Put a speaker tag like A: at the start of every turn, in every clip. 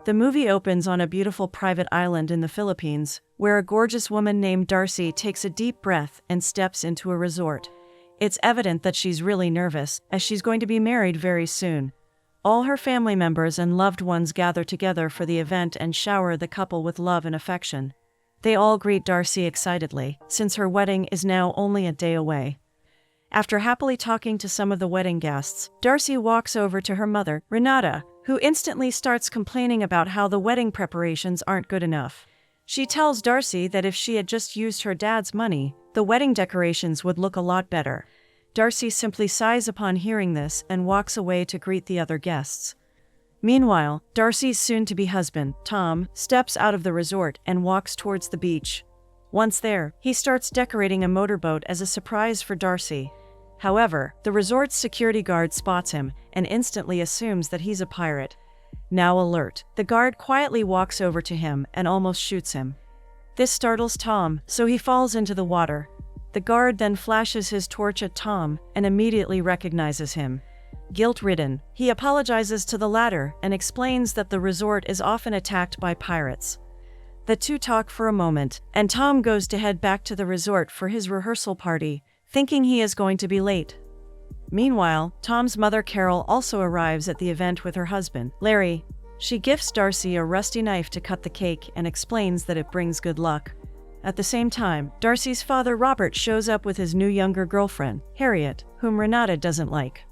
A: The movie opens on a beautiful private island in the Philippines, where a gorgeous woman named Darcy takes a deep breath and steps into a resort. It's evident that she's really nervous, as she's going to be married very soon. All her family members and loved ones gather together for the event and shower the couple with love and affection. They all greet Darcy excitedly, since her wedding is now only a day away. After happily talking to some of the wedding guests, Darcy walks over to her mother, Renata, who instantly starts complaining about how the wedding preparations aren't good enough. She tells Darcy that if she had just used her dad's money, the wedding decorations would look a lot better. Darcy simply sighs upon hearing this and walks away to greet the other guests. Meanwhile, Darcy's soon-to-be husband, Tom, steps out of the resort and walks towards the beach. Once there, he starts decorating a motorboat as a surprise for Darcy. However, the resort's security guard spots him and instantly assumes that he's a pirate. Now alert, the guard quietly walks over to him and almost shoots him. This startles Tom, so he falls into the water. The guard then flashes his torch at Tom and immediately recognizes him. Guilt-ridden, he apologizes to the latter and explains that the resort is often attacked by pirates. The two talk for a moment, and Tom goes to head back to the resort for his rehearsal party, thinking he is going to be late. Meanwhile, Tom's mother Carol also arrives at the event with her husband, Larry. She gifts Darcy a rusty knife to cut the cake and explains that it brings good luck. At the same time, Darcy's father Robert shows up with his new younger girlfriend, Harriet, whom Renata doesn't like.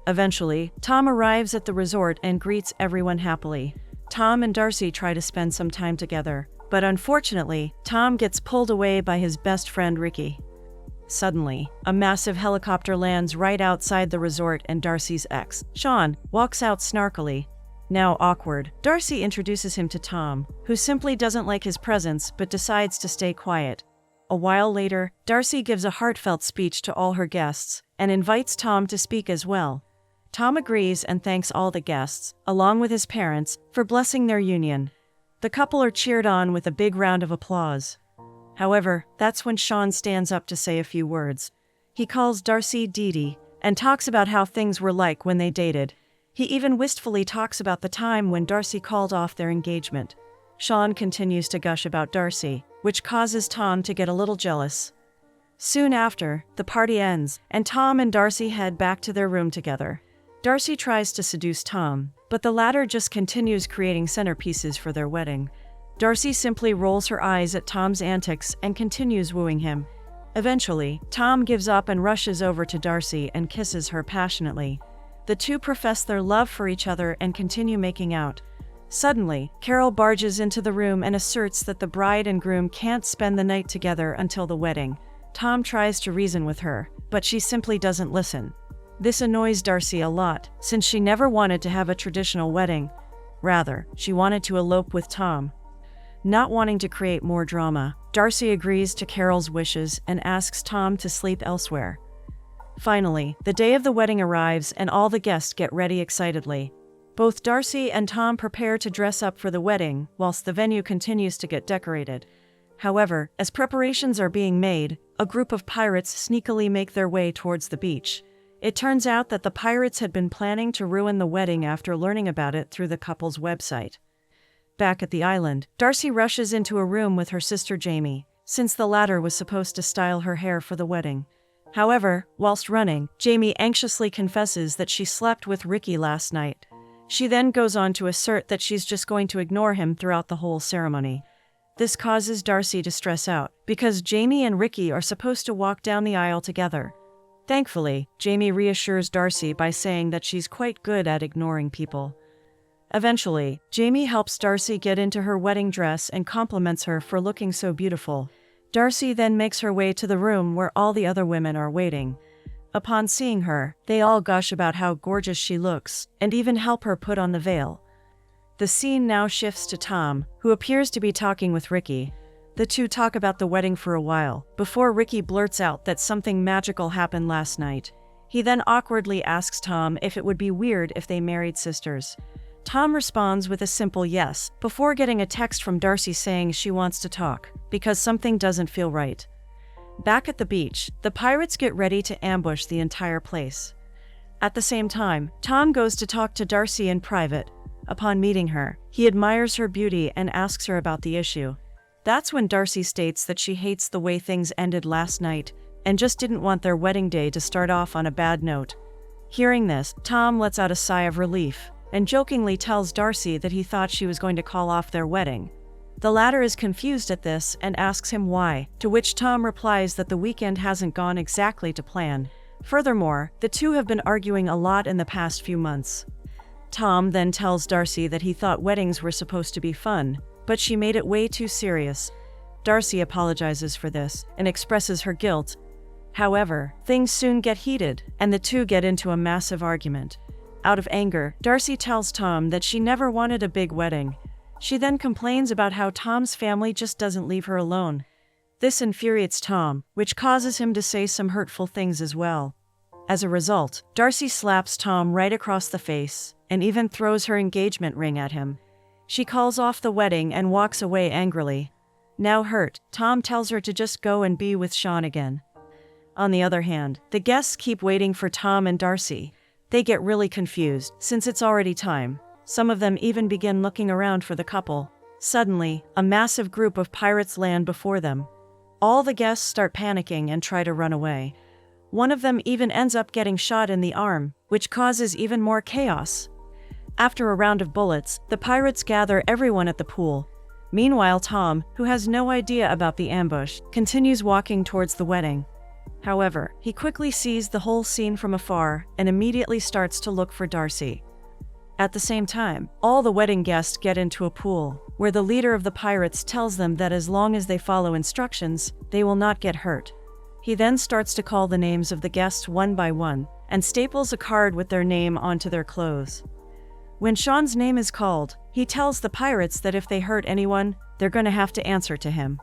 A: Eventually, Tom arrives at the resort and greets everyone happily. Tom and Darcy try to spend some time together, but unfortunately, Tom gets pulled away by his best friend Ricky. Suddenly, a massive helicopter lands right outside the resort and Darcy's ex, Sean, walks out snarkily. Now awkward, Darcy introduces him to Tom, who simply doesn't like his presence but decides to stay quiet. A while later, Darcy gives a heartfelt speech to all her guests and invites Tom to speak as well. Tom agrees and thanks all the guests, along with his parents, for blessing their union. The couple are cheered on with a big round of applause. However, that's when Sean stands up to say a few words. He calls Darcy Dee Dee and talks about how things were like when they dated. He even wistfully talks about the time when Darcy called off their engagement. Sean continues to gush about Darcy, which causes Tom to get a little jealous. Soon after, the party ends, and Tom and Darcy head back to their room together. Darcy tries to seduce Tom, but the latter just continues creating centerpieces for their wedding. Darcy simply rolls her eyes at Tom's antics and continues wooing him. Eventually, Tom gives up and rushes over to Darcy and kisses her passionately. The two profess their love for each other and continue making out. Suddenly, Carol barges into the room and asserts that the bride and groom can't spend the night together until the wedding. Tom tries to reason with her, but she simply doesn't listen. This annoys Darcy a lot, since she never wanted to have a traditional wedding. Rather, she wanted to elope with Tom. Not wanting to create more drama, Darcy agrees to Carol's wishes and asks Tom to sleep elsewhere. Finally, the day of the wedding arrives and all the guests get ready excitedly. Both Darcy and Tom prepare to dress up for the wedding, whilst the venue continues to get decorated. However, as preparations are being made, a group of pirates sneakily make their way towards the beach. It turns out that the pirates had been planning to ruin the wedding after learning about it through the couple's website. Back at the island, Darcy rushes into a room with her sister Jamie, since the latter was supposed to style her hair for the wedding. However, whilst running, Jamie anxiously confesses that she slept with Ricky last night. She then goes on to assert that she's just going to ignore him throughout the whole ceremony. This causes Darcy to stress out, because Jamie and Ricky are supposed to walk down the aisle together. Thankfully, Jamie reassures Darcy by saying that she's quite good at ignoring people. Eventually, Jamie helps Darcy get into her wedding dress and compliments her for looking so beautiful. Darcy then makes her way to the room where all the other women are waiting. Upon seeing her, they all gush about how gorgeous she looks, and even help her put on the veil. The scene now shifts to Tom, who appears to be talking with Ricky. The two talk about the wedding for a while, before Ricky blurts out that something magical happened last night. He then awkwardly asks Tom if it would be weird if they married sisters. Tom responds with a simple yes, before getting a text from Darcy saying she wants to talk, because something doesn't feel right. Back at the beach, the pirates get ready to ambush the entire place. At the same time, Tom goes to talk to Darcy in private. Upon meeting her, he admires her beauty and asks her about the issue. That's when Darcy states that she hates the way things ended last night and just didn't want their wedding day to start off on a bad note. Hearing this, Tom lets out a sigh of relief and jokingly tells Darcy that he thought she was going to call off their wedding. The latter is confused at this and asks him why, to which Tom replies that the weekend hasn't gone exactly to plan. Furthermore, the two have been arguing a lot in the past few months. Tom then tells Darcy that he thought weddings were supposed to be fun, but she made it way too serious. Darcy apologizes for this and expresses her guilt. However, things soon get heated, and the two get into a massive argument. Out of anger, Darcy tells Tom that she never wanted a big wedding. She then complains about how Tom's family just doesn't leave her alone. This infuriates Tom, which causes him to say some hurtful things as well. As a result, Darcy slaps Tom right across the face and even throws her engagement ring at him. She calls off the wedding and walks away angrily. Now hurt, Tom tells her to just go and be with Sean again. On the other hand, the guests keep waiting for Tom and Darcy. They get really confused, since it's already time. Some of them even begin looking around for the couple. Suddenly, a massive group of pirates land before them. All the guests start panicking and try to run away. One of them even ends up getting shot in the arm, which causes even more chaos. After a round of bullets, the pirates gather everyone at the pool. Meanwhile, Tom, who has no idea about the ambush, continues walking towards the wedding. However, he quickly sees the whole scene from afar and immediately starts to look for Darcy. At the same time, all the wedding guests get into a pool, where the leader of the pirates tells them that as long as they follow instructions, they will not get hurt. He then starts to call the names of the guests one by one, and staples a card with their name onto their clothes. When Sean's name is called, he tells the pirates that if they hurt anyone, they're going to have to answer to him.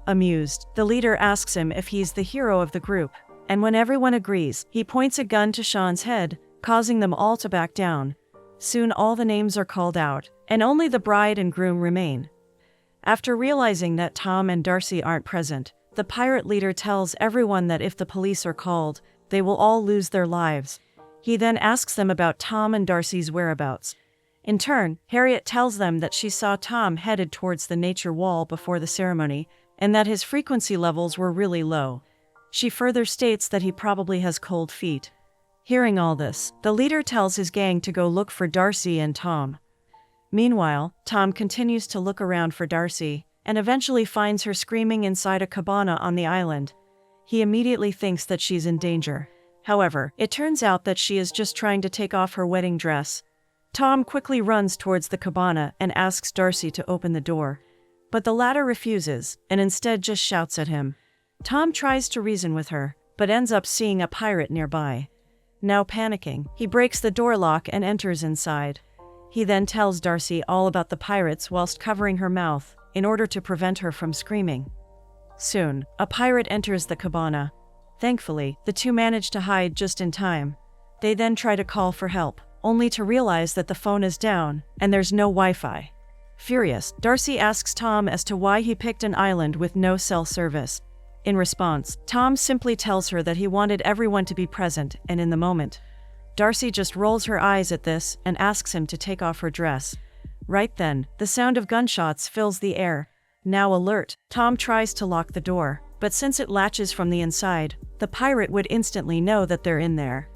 A: Amused, the leader asks him if he's the hero of the group, and when everyone agrees, he points a gun to Sean's head, causing them all to back down. Soon all the names are called out, and only the bride and groom remain. After realizing that Tom and Darcy aren't present, the pirate leader tells everyone that if the police are called, they will all lose their lives. He then asks them about Tom and Darcy's whereabouts. In turn, Harriet tells them that she saw Tom headed towards the nature wall before the ceremony, and that his frequency levels were really low. She further states that he probably has cold feet. Hearing all this, the leader tells his gang to go look for Darcy and Tom. Meanwhile, Tom continues to look around for Darcy, and eventually finds her screaming inside a cabana on the island. He immediately thinks that she's in danger. However, it turns out that she is just trying to take off her wedding dress. Tom quickly runs towards the cabana and asks Darcy to open the door. But the latter refuses, and instead just shouts at him. Tom tries to reason with her, but ends up seeing a pirate nearby. Now panicking, he breaks the door lock and enters inside. He then tells Darcy all about the pirates whilst covering her mouth, in order to prevent her from screaming. Soon, a pirate enters the cabana. Thankfully, the two manage to hide just in time. They then try to call for help, only to realize that the phone is down, and there's no Wi-Fi. Furious, Darcy asks Tom as to why he picked an island with no cell service. In response, Tom simply tells her that he wanted everyone to be present and in the moment. Darcy just rolls her eyes at this and asks him to take off her dress. Right then, the sound of gunshots fills the air. Now alert, Tom tries to lock the door, but since it latches from the inside, the pirate would instantly know that they're in there.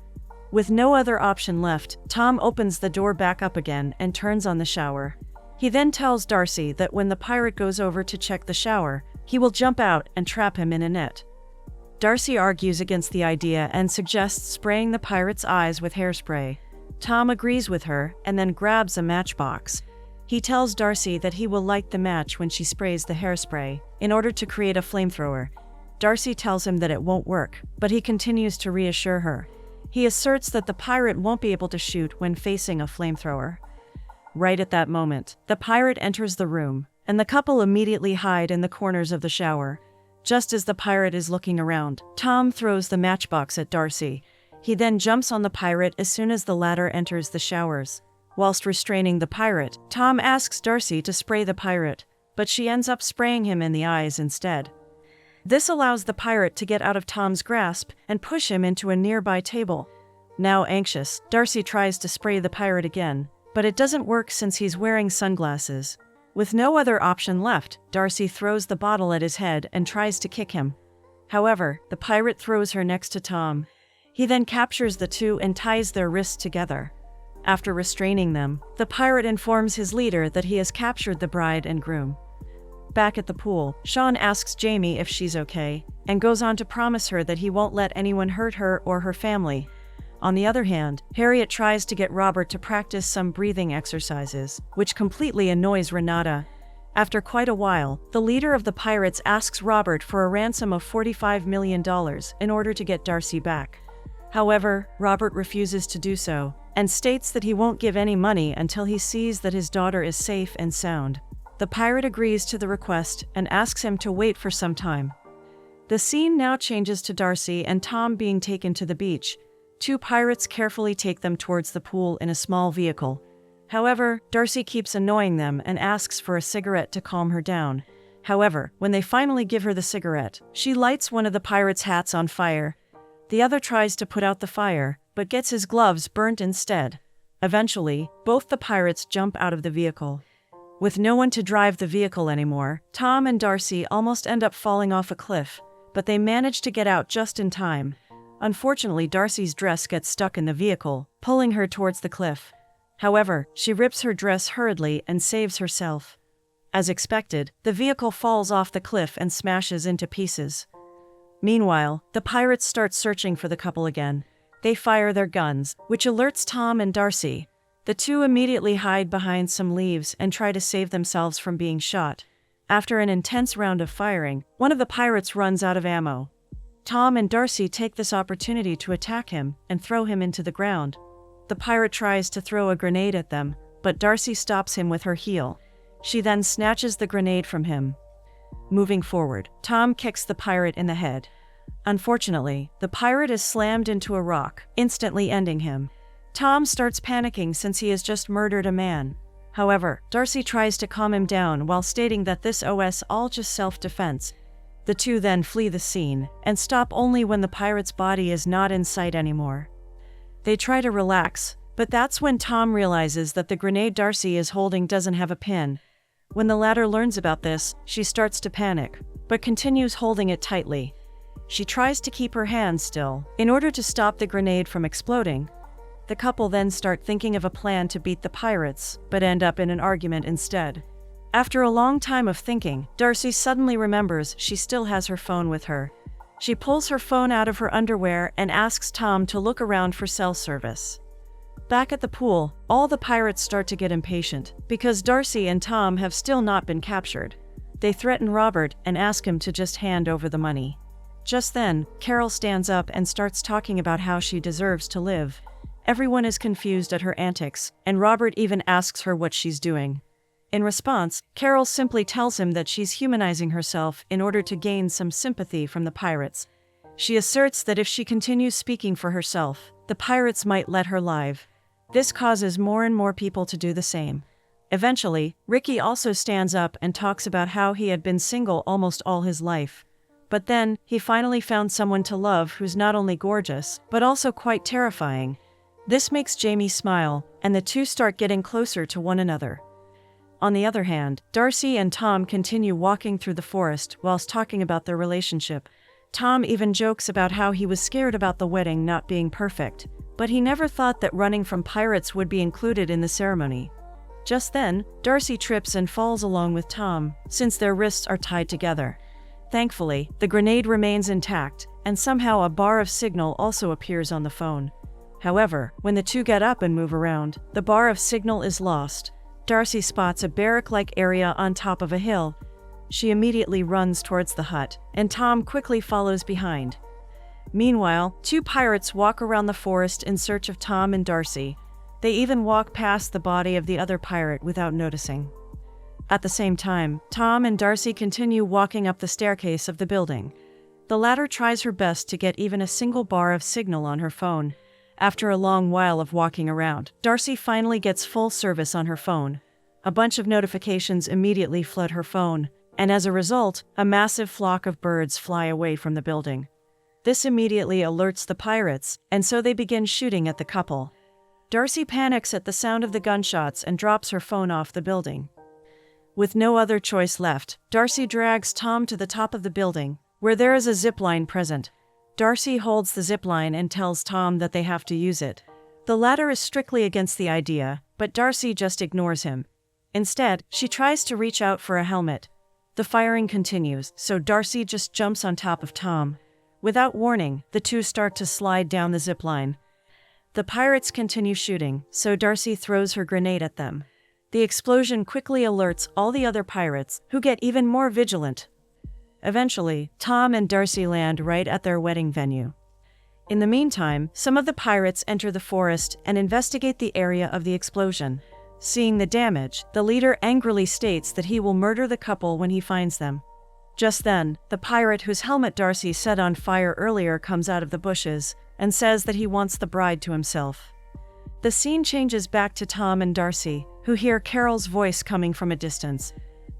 A: With no other option left, Tom opens the door back up again and turns on the shower. He then tells Darcy that when the pirate goes over to check the shower, he will jump out and trap him in a net. Darcy argues against the idea and suggests spraying the pirate's eyes with hairspray. Tom agrees with her and then grabs a matchbox. He tells Darcy that he will light the match when she sprays the hairspray, in order to create a flamethrower. Darcy tells him that it won't work, but he continues to reassure her. He asserts that the pirate won't be able to shoot when facing a flamethrower. Right at that moment, the pirate enters the room, and the couple immediately hide in the corners of the shower. Just as the pirate is looking around, Tom throws the matchbox at Darcy. He then jumps on the pirate as soon as the latter enters the showers. Whilst restraining the pirate, Tom asks Darcy to spray the pirate, but she ends up spraying him in the eyes instead. This allows the pirate to get out of Tom's grasp and push him into a nearby table. Now anxious, Darcy tries to spray the pirate again, but it doesn't work since he's wearing sunglasses. With no other option left, Darcy throws the bottle at his head and tries to kick him. However, the pirate throws her next to Tom. He then captures the two and ties their wrists together. After restraining them, the pirate informs his leader that he has captured the bride and groom. Back at the pool, Sean asks Jamie if she's okay, and goes on to promise her that he won't let anyone hurt her or her family. On the other hand, Harriet tries to get Robert to practice some breathing exercises, which completely annoys Renata. After quite a while, the leader of the pirates asks Robert for a ransom of $45 million in order to get Darcy back. However, Robert refuses to do so, and states that he won't give any money until he sees that his daughter is safe and sound. The pirate agrees to the request and asks him to wait for some time. The scene now changes to Darcy and Tom being taken to the beach. Two pirates carefully take them towards the pool in a small vehicle. However, Darcy keeps annoying them and asks for a cigarette to calm her down. However, when they finally give her the cigarette, she lights one of the pirates' hats on fire. The other tries to put out the fire, but gets his gloves burnt instead. Eventually, both the pirates jump out of the vehicle. With no one to drive the vehicle anymore, Tom and Darcy almost end up falling off a cliff, but they manage to get out just in time. Unfortunately, Darcy's dress gets stuck in the vehicle, pulling her towards the cliff. However, she rips her dress hurriedly and saves herself. As expected, the vehicle falls off the cliff and smashes into pieces. Meanwhile, the pirates start searching for the couple again. They fire their guns, which alerts Tom and Darcy. The two immediately hide behind some leaves and try to save themselves from being shot. After an intense round of firing, one of the pirates runs out of ammo. Tom and Darcy take this opportunity to attack him and throw him into the ground. The pirate tries to throw a grenade at them, but Darcy stops him with her heel. She then snatches the grenade from him. Moving forward, Tom kicks the pirate in the head. Unfortunately, the pirate is slammed into a rock, instantly ending him. Tom starts panicking since he has just murdered a man. However, Darcy tries to calm him down while stating that this was all just self-defense. The two then flee the scene, and stop only when the pirate's body is not in sight anymore. They try to relax, but that's when Tom realizes that the grenade Darcy is holding doesn't have a pin. When the latter learns about this, she starts to panic, but continues holding it tightly. She tries to keep her hand still, in order to stop the grenade from exploding. The couple then start thinking of a plan to beat the pirates, but end up in an argument instead. After a long time of thinking, Darcy suddenly remembers she still has her phone with her. She pulls her phone out of her underwear and asks Tom to look around for cell service. Back at the pool, all the pirates start to get impatient, because Darcy and Tom have still not been captured. They threaten Robert and ask him to just hand over the money. Just then, Carol stands up and starts talking about how she deserves to live. Everyone is confused at her antics, and Robert even asks her what she's doing. In response, Carol simply tells him that she's humanizing herself in order to gain some sympathy from the pirates. She asserts that if she continues speaking for herself, the pirates might let her live. This causes more and more people to do the same. Eventually, Ricky also stands up and talks about how he had been single almost all his life. But then, he finally found someone to love who's not only gorgeous, but also quite terrifying. This makes Jamie smile, and the two start getting closer to one another. On the other hand, Darcy and Tom continue walking through the forest whilst talking about their relationship. Tom even jokes about how he was scared about the wedding not being perfect, but he never thought that running from pirates would be included in the ceremony. Just then, Darcy trips and falls along with Tom, since their wrists are tied together. Thankfully, the grenade remains intact, and somehow a bar of signal also appears on the phone. However, when the two get up and move around, the bar of signal is lost. Darcy spots a barrack-like area on top of a hill. She immediately runs towards the hut, and Tom quickly follows behind. Meanwhile, two pirates walk around the forest in search of Tom and Darcy. They even walk past the body of the other pirate without noticing. At the same time, Tom and Darcy continue walking up the staircase of the building. The latter tries her best to get even a single bar of signal on her phone. After a long while of walking around, Darcy finally gets full service on her phone. A bunch of notifications immediately flood her phone, and as a result, a massive flock of birds fly away from the building. This immediately alerts the pirates, and so they begin shooting at the couple. Darcy panics at the sound of the gunshots and drops her phone off the building. With no other choice left, Darcy drags Tom to the top of the building, where there is a zip line present. Darcy holds the zip line and tells Tom that they have to use it. The latter is strictly against the idea, but Darcy just ignores him. Instead, she tries to reach out for a helmet. The firing continues, so Darcy just jumps on top of Tom. Without warning, the two start to slide down the zip line. The pirates continue shooting, so Darcy throws her grenade at them. The explosion quickly alerts all the other pirates, who get even more vigilant. Eventually, Tom and Darcy land right at their wedding venue. In the meantime, some of the pirates enter the forest and investigate the area of the explosion. Seeing the damage, the leader angrily states that he will murder the couple when he finds them. Just then, the pirate whose helmet Darcy set on fire earlier comes out of the bushes and says that he wants the bride to himself. The scene changes back to Tom and Darcy, who hear Carol's voice coming from a distance.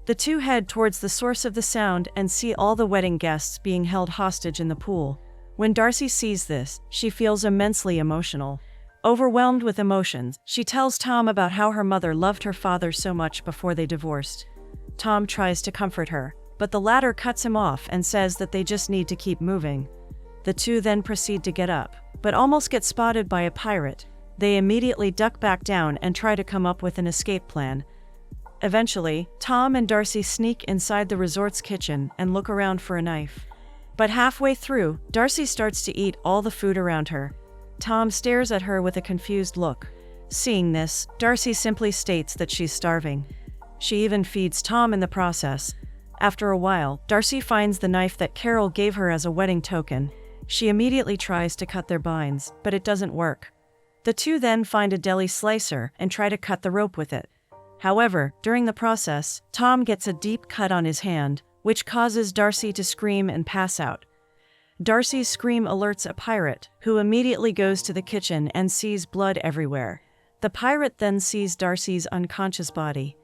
A: The two head towards the source of the sound and see all the wedding guests being held hostage in the pool. When Darcy sees this, she feels immensely emotional. Overwhelmed with emotions, she tells Tom about how her mother loved her father so much before they divorced. Tom tries to comfort her, but the latter cuts him off and says that they just need to keep moving. The two then proceed to get up, but almost get spotted by a pirate. They immediately duck back down and try to come up with an escape plan. Eventually, Tom and Darcy sneak inside the resort's kitchen and look around for a knife. But halfway through, Darcy starts to eat all the food around her. Tom stares at her with a confused look. Seeing this, Darcy simply states that she's starving. She even feeds Tom in the process. After a while, Darcy finds the knife that Carol gave her as a wedding token. She immediately tries to cut their binds, but it doesn't work. The two then find a deli slicer and try to cut the rope with it. However, during the process, Tom gets a deep cut on his hand, which causes Darcy to scream and pass out. Darcy's scream alerts a pirate, who immediately goes to the kitchen and sees blood everywhere. The pirate then sees Darcy's unconscious body.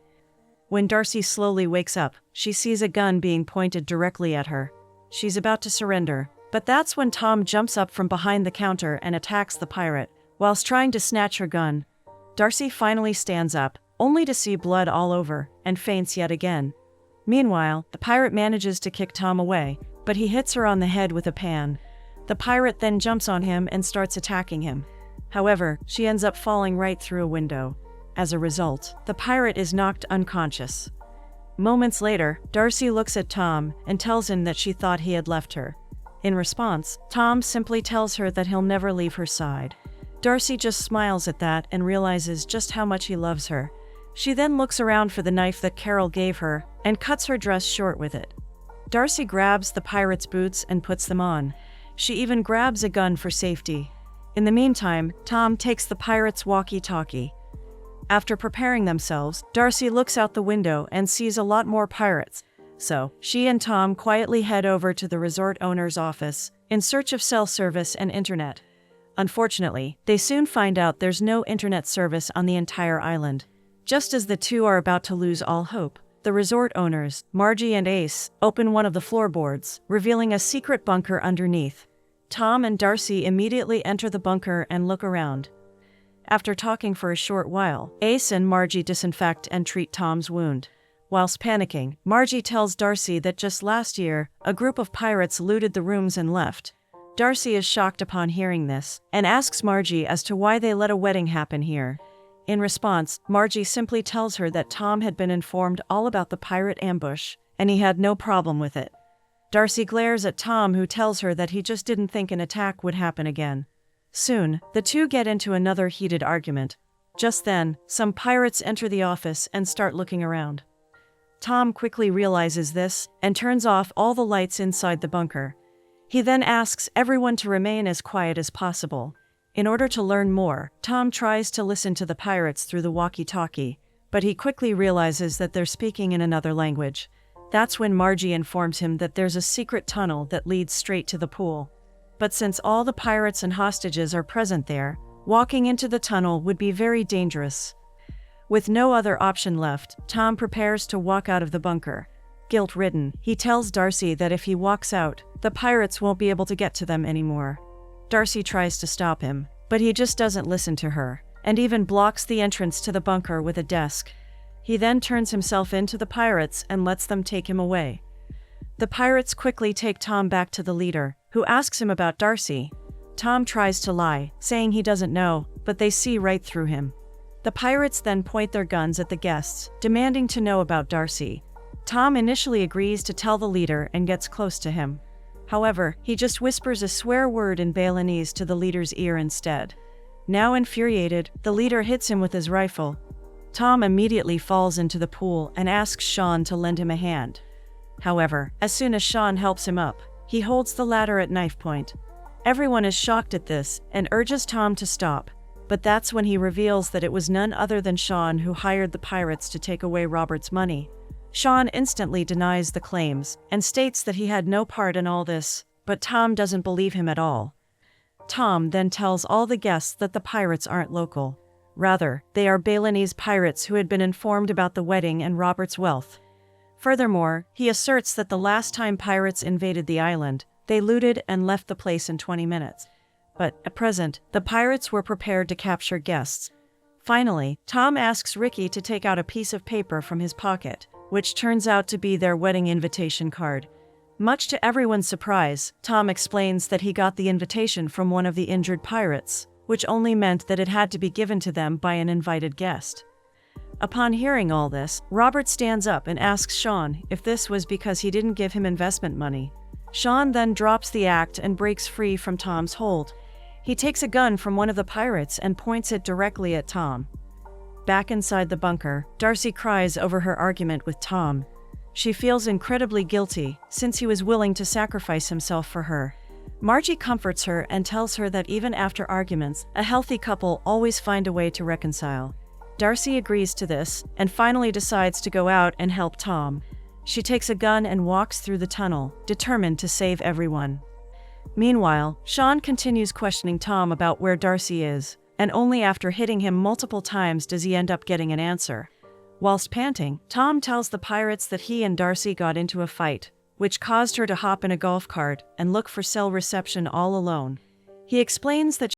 A: When Darcy slowly wakes up, she sees a gun being pointed directly at her. She's about to surrender, but that's when Tom jumps up from behind the counter and attacks the pirate. Whilst trying to snatch her gun, Darcy finally stands up, only to see blood all over, and faints yet again. Meanwhile, the pirate manages to kick Tom away, but he hits her on the head with a pan. The pirate then jumps on him and starts attacking him. However, she ends up falling right through a window. As a result, the pirate is knocked unconscious. Moments later, Darcy looks at Tom and tells him that she thought he had left her. In response, Tom simply tells her that he'll never leave her side. Darcy just smiles at that and realizes just how much he loves her. She then looks around for the knife that Carol gave her and cuts her dress short with it. Darcy grabs the pirate's boots and puts them on. She even grabs a gun for safety. In the meantime, Tom takes the pirate's walkie-talkie. After preparing themselves, Darcy looks out the window and sees a lot more pirates. So, she and Tom quietly head over to the resort owner's office in search of cell service and internet. Unfortunately, they soon find out there's no internet service on the entire island. Just as the two are about to lose all hope, the resort owners, Margie and Ace, open one of the floorboards, revealing a secret bunker underneath. Tom and Darcy immediately enter the bunker and look around. After talking for a short while, Ace and Margie disinfect and treat Tom's wound. Whilst panicking, Margie tells Darcy that just last year, a group of pirates looted the rooms and left. Darcy is shocked upon hearing this, and asks Margie as to why they let a wedding happen here. In response, Margie simply tells her that Tom had been informed all about the pirate ambush, and he had no problem with it. Darcy glares at Tom, who tells her that he just didn't think an attack would happen again. Soon, the two get into another heated argument. Just then, some pirates enter the office and start looking around. Tom quickly realizes this and turns off all the lights inside the bunker. He then asks everyone to remain as quiet as possible. In order to learn more, Tom tries to listen to the pirates through the walkie-talkie, but he quickly realizes that they're speaking in another language. That's when Margie informs him that there's a secret tunnel that leads straight to the pool. But since all the pirates and hostages are present there, walking into the tunnel would be very dangerous. With no other option left, Tom prepares to walk out of the bunker. Guilt-ridden, he tells Darcy that if he walks out, the pirates won't be able to get to them anymore. Darcy tries to stop him, but he just doesn't listen to her. and even blocks the entrance to the bunker with a desk. He then turns himself into the pirates and lets them take him away. The pirates quickly take Tom back to the leader, who asks him about Darcy. Tom tries to lie, saying he doesn't know, but they see right through him. The pirates then point their guns at the guests, demanding to know about Darcy. Tom initially agrees to tell the leader and gets close to him. However, he just whispers a swear word in Balinese to the leader's ear instead. Now infuriated, the leader hits him with his rifle. Tom immediately falls into the pool and asks Sean to lend him a hand. However, as soon as Sean helps him up, he holds the ladder at knife point. Everyone is shocked at this and urges Tom to stop, but that's when he reveals that it was none other than Sean who hired the pirates to take away Robert's money. Sean instantly denies the claims and states that he had no part in all this, but Tom doesn't believe him at all. Tom then tells all the guests that the pirates aren't local. Rather, they are Balinese pirates who had been informed about the wedding and Robert's wealth. Furthermore, he asserts that the last time pirates invaded the island, they looted and left the place in 20 minutes. But, at present, the pirates were prepared to capture guests. Finally, Tom asks Ricky to take out a piece of paper from his pocket, which turns out to be their wedding invitation card. Much to everyone's surprise, Tom explains that he got the invitation from one of the injured pirates, which only meant that it had to be given to them by an invited guest. Upon hearing all this, Robert stands up and asks Sean if this was because he didn't give him investment money. Sean then drops the act and breaks free from Tom's hold. He takes a gun from one of the pirates and points it directly at Tom. Back inside the bunker, Darcy cries over her argument with Tom. She feels incredibly guilty, since he was willing to sacrifice himself for her. Margie comforts her and tells her that even after arguments, a healthy couple always find a way to reconcile. Darcy agrees to this, and finally decides to go out and help Tom. She takes a gun and walks through the tunnel, determined to save everyone. Meanwhile, Sean continues questioning Tom about where Darcy is, and only after hitting him multiple times does he end up getting an answer. Whilst panting, Tom tells the pirates that he and Darcy got into a fight, which caused her to hop in a golf cart and look for cell reception all alone. He explains that